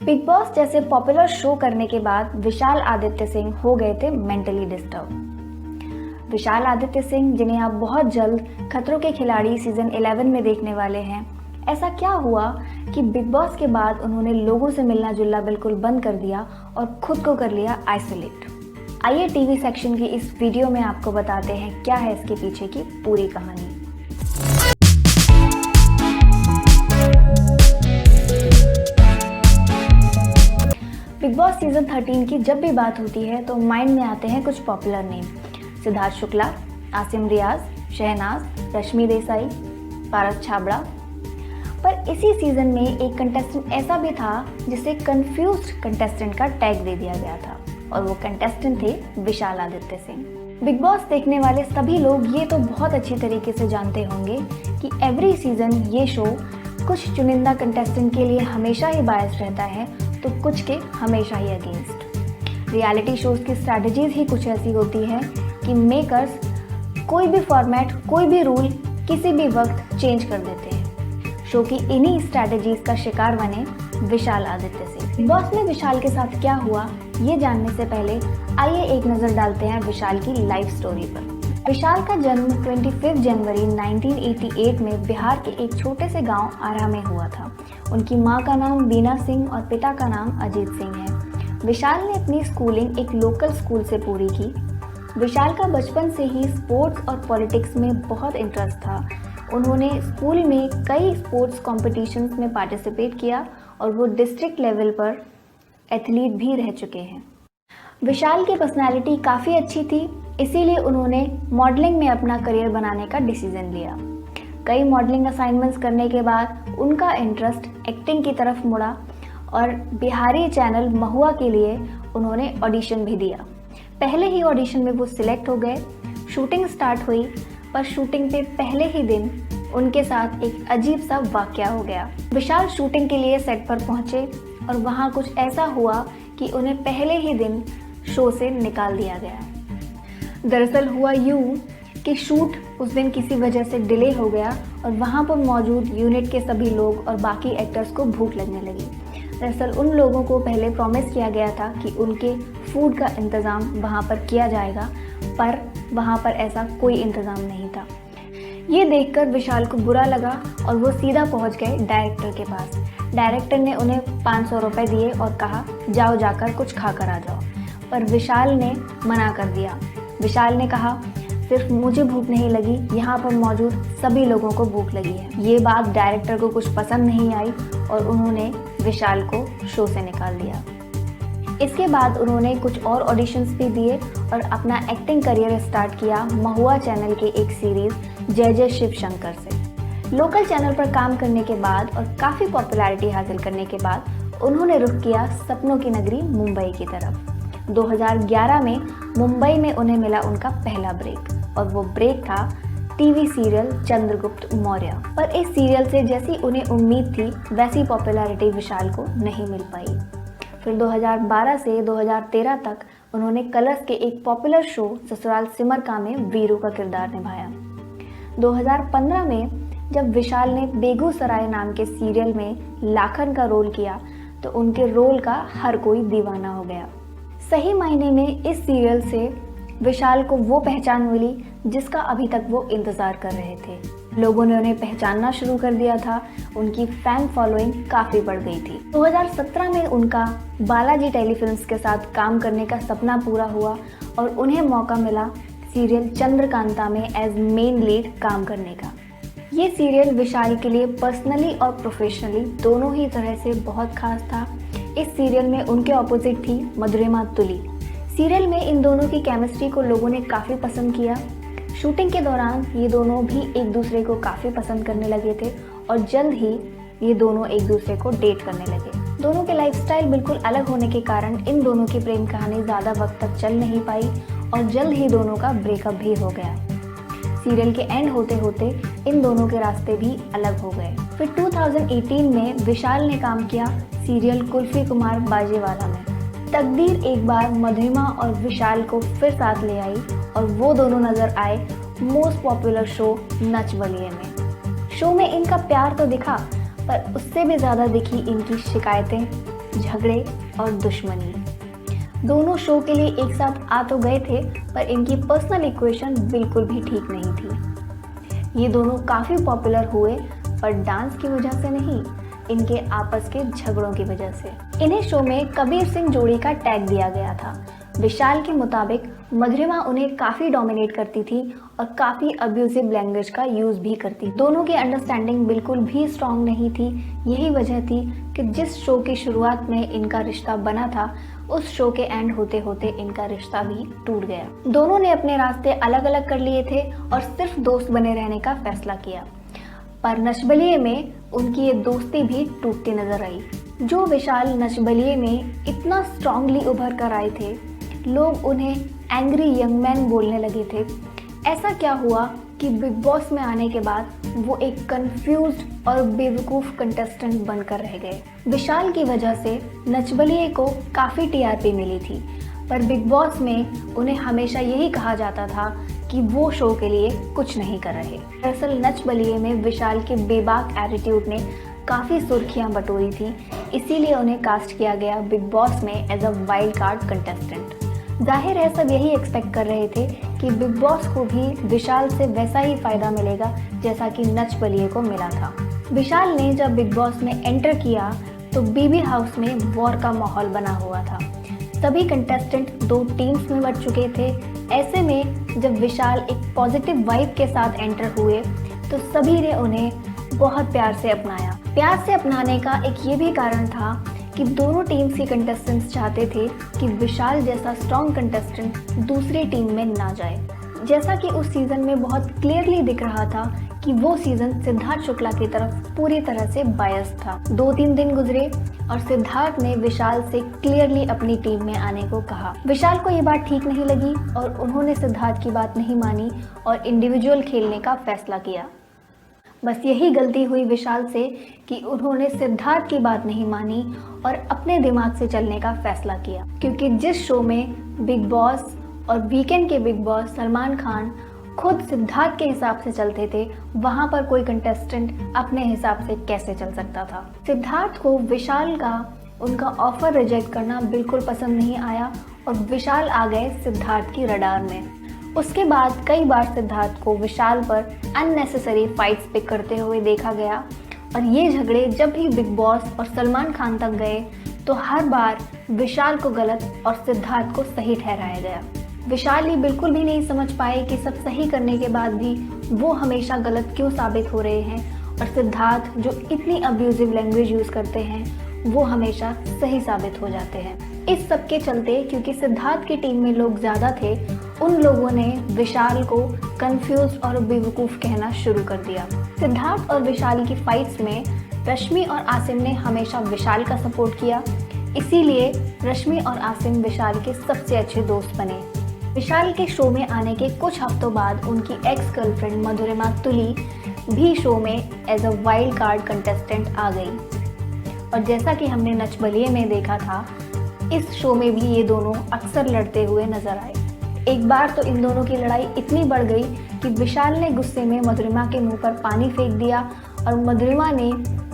Big boss जैसे popular show करने के बाद विशाल आदित्य सिंह हो गए थे मेंटली डिस्टर्ब। विशाल आदित्य सिंह, जिन्हें आप बहुत जल्द खतरों के खिलाड़ी सीजन 11 में देखने वाले हैं, ऐसा क्या हुआ कि बिग बॉस के बाद उन्होंने लोगों से मिलना जुलना बिल्कुल बंद कर दिया और खुद को कर लिया आइसोलेट। आइए टीवी सेक्शन की इस वीडियो में आपको बताते हैं क्या है इसके पीछे की पूरी कहानी। बिग बॉस सीजन 13 की जब भी बात होती है तो माइंड में आते हैं कुछ पॉपुलर नेम, सिद्धार्थ शुक्ला, आसिम रियाज, शहनाज, रश्मि देसाई, पारस छाबड़ा। पर इसी सीजन में एक कंटेस्टेंट ऐसा भी था जिसे कंफ्यूज्ड कंटेस्टेंट का टैग दे दिया गया था और वो कंटेस्टेंट थे विशाल आदित्य सिंह। बिग बॉस देखने वाले सभी लोग ये तो बहुत अच्छी तरीके से जानते होंगे कि एवरी सीजन ये शो कुछ चुनिंदा कंटेस्टेंट के लिए हमेशा ही बायस रहता है तो कुछ के हमेशा ही अगेंस्ट। रियलिटी शोज की स्ट्रैटेजीज ही कुछ ऐसी होती है कि मेकर्स कोई भी फॉर्मेट, कोई भी रूल किसी भी वक्त चेंज कर देते हैं। शो की इन्हीं स्ट्रैटेजीज का शिकार बने विशाल आदित्य सिंह। बिग बॉस में विशाल के साथ क्या हुआ ये जानने से पहले आइए एक नजर डालते हैं विशाल की लाइफ स्टोरी पर। विशाल का जन्म 25 जनवरी 1988 में बिहार के एक छोटे से गांव आरा में हुआ था। उनकी मां का नाम बीना सिंह और पिता का नाम अजीत सिंह है। विशाल ने अपनी स्कूलिंग एक लोकल स्कूल से पूरी की। विशाल का बचपन से ही स्पोर्ट्स और पॉलिटिक्स में बहुत इंटरेस्ट था। उन्होंने स्कूल में कई स्पोर्ट्स कॉम्पिटिशन्स में पार्टिसिपेट किया और वो डिस्ट्रिक्ट लेवल पर एथलीट भी रह चुके हैं। विशाल की पर्सनैलिटी काफ़ी अच्छी थी, इसीलिए उन्होंने मॉडलिंग में अपना करियर बनाने का डिसीजन लिया। कई मॉडलिंग असाइनमेंट्स करने के बाद उनका इंटरेस्ट एक्टिंग की तरफ मुड़ा और बिहारी चैनल महुआ के लिए उन्होंने ऑडिशन भी दिया। पहले ही ऑडिशन में वो सिलेक्ट हो गए। शूटिंग स्टार्ट हुई, पर शूटिंग पे पहले ही दिन उनके साथ एक अजीब सा वाकया हो गया। विशाल शूटिंग के लिए सेट पर पहुंचे और वहां कुछ ऐसा हुआ कि उन्हें पहले ही दिन शो से निकाल दिया गया। दरअसल हुआ यूं कि शूट उस दिन किसी वजह से डिले हो गया और वहां पर मौजूद यूनिट के सभी लोग और बाकी एक्टर्स को भूख लगने लगी। दरअसल उन लोगों को पहले प्रॉमिस किया गया था कि उनके फूड का इंतज़ाम वहां पर किया जाएगा, पर वहां पर ऐसा कोई इंतज़ाम नहीं था। ये देखकर विशाल को बुरा लगा और वो सीधा पहुंच गए डायरेक्टर के पास। डायरेक्टर ने उन्हें 500 रुपये दिए और कहा जाओ जाकर कुछ खा कर आ जाओ, पर विशाल ने मना कर दिया। विशाल ने कहा सिर्फ मुझे भूख नहीं लगी, यहाँ पर मौजूद सभी लोगों को भूख लगी है। ये बात डायरेक्टर को कुछ पसंद नहीं आई और उन्होंने विशाल को शो से निकाल दिया। इसके बाद उन्होंने कुछ और ऑडिशंस भी दिए और अपना एक्टिंग करियर स्टार्ट किया महुआ चैनल के एक सीरीज जय जय शिव शंकर से। लोकल चैनल पर काम करने के बाद और काफ़ी पॉपुलैरिटी हासिल करने के बाद उन्होंने रुख किया सपनों की नगरी मुंबई की तरफ। 2011 में मुंबई में उन्हें मिला उनका पहला ब्रेक और वो ब्रेक था टीवी सीरियल चंद्रगुप्त मौर्य। पर इस सीरियल से जैसी उन्हें उम्मीद थी वैसी पॉपुलैरिटी विशाल को नहीं मिल पाई। फिर 2012 से 2013 तक उन्होंने कलर्स के एक पॉपुलर शो ससुराल सिमर का में वीरू का किरदार निभाया। 2015 में जब विशाल ने बेगूसराय नाम के सीरियल में लाखन का रोल किया तो उनके रोल का हर कोई दीवाना हो गया। सही मायने में इस सीरियल से विशाल को वो पहचान मिली जिसका अभी तक वो इंतज़ार कर रहे थे। लोगों ने उन्हें पहचानना शुरू कर दिया था, उनकी फैन फॉलोइंग काफ़ी बढ़ गई थी। 2017 में उनका बालाजी टेलीफिल्म्स के साथ काम करने का सपना पूरा हुआ और उन्हें मौका मिला सीरियल चंद्रकांता में एज मेन लीड काम करने का। ये सीरियल विशाल के लिए पर्सनली और प्रोफेशनली दोनों ही तरह से बहुत खास था। इस सीरियल में उनके ऑपोजिट थी मधुरिमा तुली। सीरियल में इन दोनों की केमिस्ट्री को लोगों ने काफ़ी पसंद किया। शूटिंग के दौरान ये दोनों भी एक दूसरे को काफ़ी पसंद करने लगे थे और जल्द ही ये दोनों एक दूसरे को डेट करने लगे। दोनों के लाइफस्टाइल बिल्कुल अलग होने के कारण इन दोनों की प्रेम कहानी ज़्यादा वक्त तक चल नहीं पाई और जल्द ही दोनों का ब्रेकअप भी हो गया। सीरियल के एंड होते होते इन दोनों के रास्ते भी अलग हो गए। फिर 2018 में विशाल ने काम किया सीरियल कुल्फी कुमार बाजेवाला में। तकदीर एक बार मधुरिमा और विशाल को फिर साथ ले आई और वो दोनों नजर आए most popular show Nach Baliye में। शो में इनका प्यार तो दिखा पर उससे भी ज़्यादा दिखी इनकी शिकायतें, झगड़े और दुश्मनी। दोनों शो के लिए एक साथ आ तो गए थे, पर इनकी पर्सनल इक्वेशन बिल्कुल भी ठीक नहीं थी। ये दोनों काफ़ी पॉपुलर हुए, पर डांस की वजह से नहीं, इनके आपस के झगड़ों की वजह से। इन्हें शो में कबीर सिंह जोड़ी का टैग दिया गया था। विशाल के मुताबिक मधुरिमा उन्हें काफ़ी डोमिनेट करती थी और काफ़ी अब्यूजिव लैंग्वेज का यूज़ भी करती। दोनों की अंडरस्टैंडिंग बिल्कुल भी स्ट्रॉन्ग नहीं थी। यही वजह थी कि जिस शो की शुरुआत में इनका रिश्ता बना था, उस शो के एंड होते होते इनका रिश्ता भी टूट गया। दोनों ने अपने रास्ते अलग अलग कर लिए थे और सिर्फ दोस्त बने रहने का फैसला किया, पर नच में उनकी ये दोस्ती भी टूटती नजर आई। जो विशाल नच में इतना स्ट्रांगली उभर कर आए थे, लोग उन्हें एंग्री यंग मैन बोलने लगे थे। ऐसा क्या हुआ कि बिग बॉस में आने के बाद वो एक कंफ्यूज्ड और बेवकूफ़ कंटेस्टेंट बनकर रह गए। विशाल की वजह से नचबलिए को काफ़ी टीआरपी मिली थी, पर बिग बॉस में उन्हें हमेशा यही कहा जाता था कि वो शो के लिए कुछ नहीं कर रहे। दरअसल नचबलिए में विशाल के बेबाक एटीट्यूड ने काफ़ी सुर्खियां बटोरी थी, इसीलिए उन्हें कास्ट किया गया बिग बॉस में as a wild card contestant. जाहिर है सब यही एक्सपेक्ट कर रहे थे कि बिग बॉस को भी विशाल से वैसा ही फायदा मिलेगा जैसा कि नचबलिए को मिला था। विशाल ने जब बिग बॉस में एंटर किया तो बीबी हाउस में वॉर का माहौल बना हुआ था। सभी कंटेस्टेंट 2 टीम्स में बट चुके थे। ऐसे में जब विशाल एक पॉजिटिव वाइब के साथ एंटर हुए तो सभी ने उन्हें बहुत प्यार से अपनाया। प्यार से अपनाने का एक ये भी कारण था कि दोनों टीम्स के कंटेस्टेंट्स चाहते थे कि विशाल जैसा स्ट्रॉन्ग कंटेस्टेंट दूसरी टीम में ना जाए। जैसा कि उस सीज़न में बहुत क्लियरली दिख रहा था कि वो सीज़न सिद्धार्थ शुक्ला की तरफ पूरी तरह से बायस था। 2-3 दिन गुजरे और सिद्धार्थ ने विशाल से क्लियरली अपनी टीम में आने को कहा। विशाल को ये बात ठीक नहीं लगी और उन्होंने सिद्धार्थ की बात नहीं मानी और इंडिविजुअल खेलने का फैसला किया। बस यही गलती हुई विशाल से कि उन्होंने सिद्धार्थ की बात नहीं मानी और अपने दिमाग से चलने का फैसला किया, क्योंकि जिस शो में बिग बॉस और वीकेंड के बिग बॉस सलमान खान खुद सिद्धार्थ के हिसाब से चलते थे, वहां पर कोई कंटेस्टेंट अपने हिसाब से कैसे चल सकता था। सिद्धार्थ को विशाल का उनका ऑफर रिजेक्ट करना बिल्कुल पसंद नहीं आया और विशाल आ गए सिद्धार्थ की रडार में। उसके बाद कई बार सिद्धार्थ को विशाल पर अननेसेसरी फाइट्स पिक करते हुए देखा गया और ये झगड़े जब भी बिग बॉस और सलमान खान तक गए तो हर बार विशाल को गलत और सिद्धार्थ को सही ठहराया गया। विशाल ये बिल्कुल भी नहीं समझ पाए कि सब सही करने के बाद भी वो हमेशा गलत क्यों साबित हो रहे हैं और सिद्धार्थ जो इतनी अब्यूजिव लैंग्वेज यूज़ करते हैं वो हमेशा सही साबित हो जाते हैं। इस सब के चलते क्योंकि सिद्धार्थ की टीम में लोग ज़्यादा थे, उन लोगों ने विशाल को कंफ्यूज और बेवकूफ़ कहना शुरू कर दिया। सिद्धार्थ और विशाल की फाइट्स में रश्मि और आसिम ने हमेशा विशाल का सपोर्ट किया, इसीलिए रश्मि और आसिम विशाल के सबसे अच्छे दोस्त बने। विशाल के शो में आने के कुछ हफ्तों बाद उनकी एक्स गर्लफ्रेंड मधुरिमा तुली भी शो में as a wild card contestant आ गई और जैसा कि हमने नचबलिए में देखा था, इस शो में भी ये दोनों अक्सर लड़ते हुए नजर आए। एक बार तो इन दोनों की लड़ाई इतनी बढ़ गई कि विशाल ने गुस्से में मधुरिमा के मुंह पर पानी फेंक दिया और मधुरिमा ने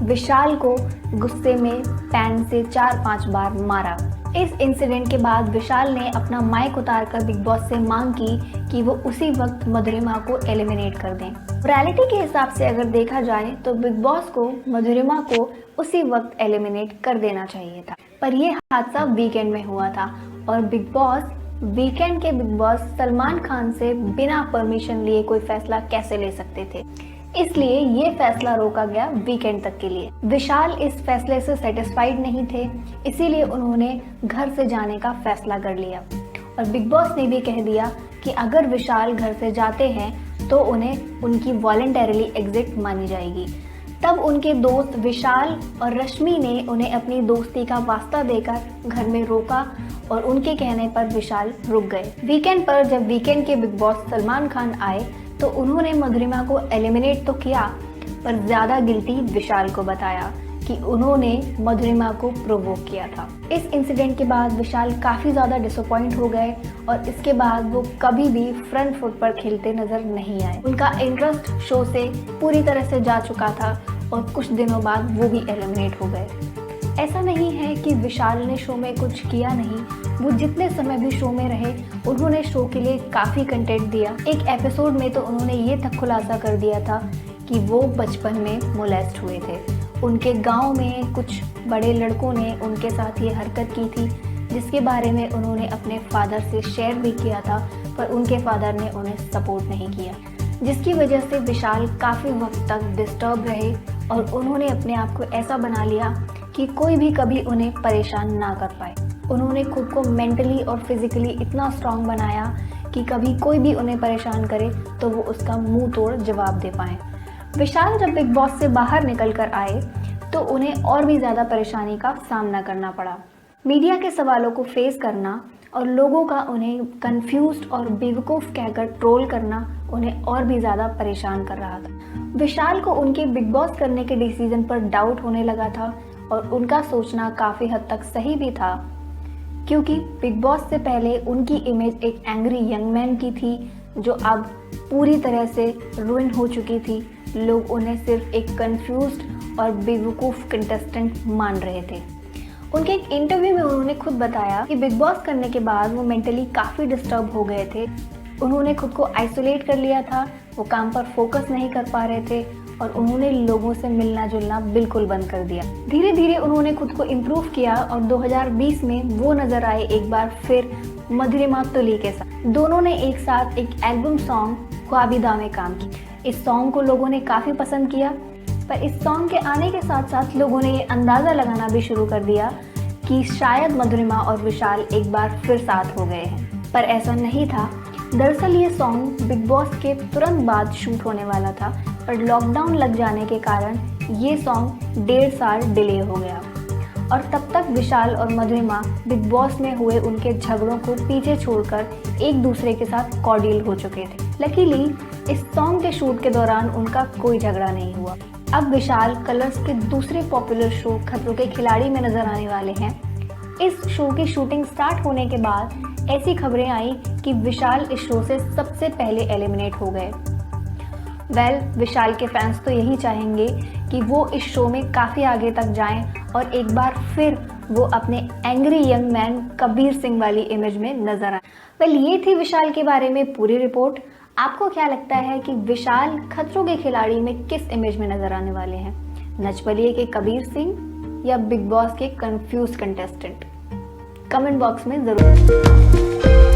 विशाल को गुस्से में पैन से 4-5 बार मारा। इस इंसिडेंट के बाद विशाल ने अपना माइक उतारकर बिग बॉस से मांग की कि वो उसी वक्त मधुरिमा को एलिमिनेट कर दें। रियलिटी के हिसाब से अगर देखा जाए तो बिग बॉस को मधुरिमा को उसी वक्त एलिमिनेट कर देना चाहिए था, पर यह हादसा वीकेंड में हुआ था और बिग बॉस वीकेंड के बिग बॉस सलमान खान से बिना परमिशन लिए कोई फैसला कैसे ले सकते थे, इसलिए ये फैसला रोका गया वीकेंड तक के लिए। विशाल इस फैसले से सेटिस्फाइड नहीं थे, इसीलिए उन्होंने घर से जाने का फैसला कर लिया और बिग बॉस ने भी कह दिया कि अगर विशाल घर से जाते हैं तो उन्हें उनकी वॉलंटरीली एग्जिट मानी जाएगी। तब उनके दोस्त विशाल और रश्मि ने उन्हें अपनी दोस्ती का वास्ता देकर घर में रोका और उनके कहने पर विशाल रुक गए। वीकेंड पर जब वीकेंड के बिग बॉस सलमान खान आए तो उन्होंने मधुरिमा को एलिमिनेट तो किया, पर ज्यादा गिल्टी विशाल को बताया कि उन्होंने मधुरिमा को प्रोवोक किया था। इस इंसिडेंट के बाद विशाल काफ़ी ज़्यादा डिसअपॉइंट हो गए और इसके बाद वो कभी भी फ्रंट फुट पर खेलते नजर नहीं आए। उनका इंटरेस्ट शो से पूरी तरह से जा चुका था और कुछ दिनों बाद वो भी एलिमिनेट हो गए। ऐसा नहीं है कि विशाल ने शो में कुछ किया नहीं, वो जितने समय भी शो में रहे उन्होंने शो के लिए काफ़ी कंटेंट दिया। एक एपिसोड में तो उन्होंने ये तक खुलासा कर दिया था कि वो बचपन में मोलेस्ट हुए थे। उनके गांव में कुछ बड़े लड़कों ने उनके साथ ये हरकत की थी, जिसके बारे में उन्होंने अपने फादर से शेयर भी किया था, पर उनके फादर ने उन्हें सपोर्ट नहीं किया, जिसकी वजह से विशाल काफ़ी वक्त तक डिस्टर्ब रहे और उन्होंने अपने आप को ऐसा बना लिया कि कोई भी कभी उन्हें परेशान ना कर पाए। उन्होंने खुद को मेंटली और फिजिकली इतना स्ट्रांग बनाया कि कभी कोई भी उन्हें परेशान करे तो वो उसका मुंह तोड़ जवाब दे पाएँ। विशाल जब बिग बॉस से बाहर निकल कर आए तो उन्हें और भी ज़्यादा परेशानी का सामना करना पड़ा। मीडिया के सवालों को फेस करना और लोगों का उन्हें कंफ्यूज्ड और बेवकूफ़ कहकर ट्रोल करना उन्हें और भी ज़्यादा परेशान कर रहा था। विशाल को उनके बिग बॉस करने के डिसीजन पर डाउट होने लगा था और उनका सोचना काफ़ी हद तक सही भी था, क्योंकि बिग बॉस से पहले उनकी इमेज एक एंग्री यंग मैन की थी जो अब पूरी तरह से रुइन हो चुकी थी। लोग उन्हें सिर्फ एक कंफ्यूज्ड और बेवकूफ़ कंटेस्टेंट मान रहे थे। उनके एक इंटरव्यू में उन्होंने खुद बताया कि बिग बॉस करने के बाद वो मेंटली काफ़ी डिस्टर्ब हो गए थे। उन्होंने खुद को आइसोलेट कर लिया था, वो काम पर फोकस नहीं कर पा रहे थे और उन्होंने लोगों से मिलना जुलना बिल्कुल बंद कर दिया। धीरे धीरे उन्होंने खुद को इम्प्रूव किया और 2020 में वो नजर आए एक बार फिर मधुरिमा तुली के साथ। दोनों ने एक साथ एक एल्बम सॉन्ग ख्वाबिदा में काम किया। इस सॉन्ग को लोगों ने काफ़ी पसंद किया, पर इस सॉन्ग के आने के साथ साथ लोगों ने ये अंदाज़ा लगाना भी शुरू कर दिया कि शायद मधुरिमा और विशाल एक बार फिर साथ हो गए हैं, पर ऐसा नहीं था। दरअसल ये सॉन्ग बिग बॉस के तुरंत बाद शूट होने वाला था, पर लॉकडाउन लग जाने के कारण ये सॉन्ग 1.5 साल डिले हो गया और तब तक विशाल और मधुरिमा बिग बॉस में हुए उनके झगड़ों को पीछे छोड़कर एक दूसरे के साथ कॉर्डियल हो चुके थे। लकीली इस सॉन्ग के शूट के दौरान उनका कोई झगड़ा नहीं हुआ। अब विशाल कलर्स के दूसरे पॉपुलर शो खतरों के खिलाड़ी में नजर आने वाले हैं। इस शो की शूटिंग स्टार्ट होने के बाद ऐसी खबरें आई कि विशाल इस शो से सबसे पहले एलिमिनेट हो गए। विशाल के फैंस तो यही चाहेंगे कि वो इस शो में काफ़ी आगे तक जाएं और एक बार फिर वो अपने angry young man Kabir Singh वाली इमेज में नजर आए। ये थी विशाल के बारे में पूरी रिपोर्ट। आपको क्या लगता है कि विशाल खतरों के खिलाड़ी में किस इमेज में नजर आने वाले हैं? नच बलिए के कबीर सिंह या बिग बॉस के कंफ्यूज कंटेस्टेंट? कमेंट बॉक्स में ज़रूर